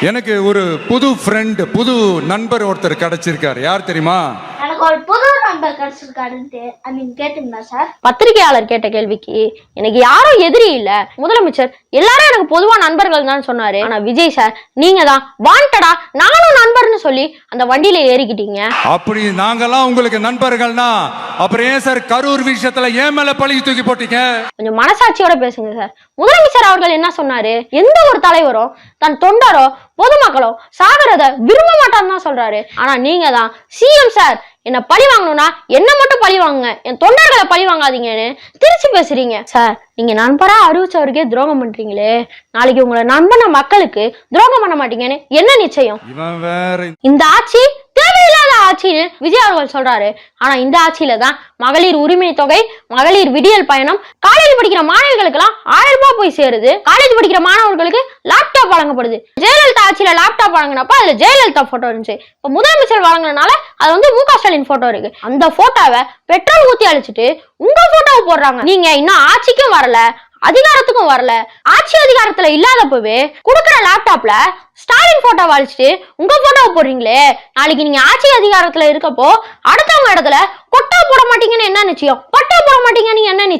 எனக்கு ஒரு புது ஃப்ரெண்ட், புது நண்பர் ஒருத்தர் கிடைச்சிருக்காரு. யார் தெரியுமா? எனக்கு ஒரு புது நம்பர் கிடைச்சிருக்காருன்ட்டு நீங்க கேட்டீங்களா சார்? பத்திரிகையாளர் கேட்ட கேள்விக்கு எனக்கு யாரும் எதிரி இல்ல, முதலமைச்சர் எல்லாரும் எனக்கு பொதுவா நண்பர்கள் தான் சொன்னாரு. ஆனா விஜய் சார் நீங்க தான் வாண்டடா நானும் நண்பர்னு சொல்லி அந்த வண்டியில ஏறிக்கிட்டீங்க. அப்படி நாங்கெல்லாம் உங்களுக்கு நண்பர்கள்னா அப்புறம் ஏன் சார் கரூர் விஷயத்துல ஏன் மேல பழி தூக்கி போட்டீங்க? கொஞ்சம் மனசாட்சியோட பேசுங்க சார். முதலமைச்சர் அவர்கள் என்ன சொன்னாரு? எந்த ஒரு தலைவரும் தன் தொண்டரோ பொதுமக்களோ சாகிறத விரும்ப மாட்டான்னு தான் சொல்றாரு. ஆனா நீங்க தான் சிஎம் சார் என்ன பழி வாங்கணும்னா என்ன மட்டும் பழி வாங்குங்க, என் தொண்டர்களை பழி வாங்காதீங்கன்னு திருச்சி பேசுறீங்க சார். நீங்க நண்பரா அறிவிச்சவருக்கே துரோகம் பண்றீங்களே, நாளைக்கு உங்களை நண்பன மக்களுக்கு துரோகம் பண்ண மாட்டீங்கன்னு என்ன நிச்சயம்? இவன் வேற. இந்த ஆட்சி தேவையில்லாத ஆட்சின்னு விஜய் அவர்கள் சொல்றாரு. ஆனா இந்த ஆட்சியில தான் மகளிர் உரிமை தொகை, மகளிர் விடியல் பயணம், காலேஜ் படிக்கிற மாணவிகளுக்கு எல்லாம் 1000 ரூபாய் போய் சேருது. காலேஜ் படிக்கிற மாணவர்களுக்கு லேப்டாப் வழங்கப்படுது. ஜெயலலிதா ஆட்சியில லேப்டாப் வழங்கினப்ப அதுல ஜெயலலிதா போட்டோ இருந்துச்சு. இப்ப முதலமைச்சர் வழங்கினால அது வந்து மு க ஸ்டாலின் போட்டோ இருக்கு. அந்த போட்டோவை பெட்ரோல் ஊத்தி அழிச்சிட்டு உங்க போட்டோவை போடுறாங்க. நீங்க இன்னும் ஆட்சிக்கும் வரல, அதிகாரத்துக்கும் வரல. ஆட்சி அதிகாரத்துல இல்லாதப்பவே கொடுக்குற லேப்டாப்ல ஸ்டாலின் போட்டோ அழிச்சிட்டு உங்க போட்டோவை போடுறீங்களே, நாளைக்கு நீங்க ஆட்சி அதிகாரத்துல இருக்கப்போ அடுத்தவங்க இடத்துல கொட்டா போட மாட்டீங்கன்னு என்ன நிச்சயம்? பட்டா போட மாட்டீங்கன்னு என்ன நிச்சயம்?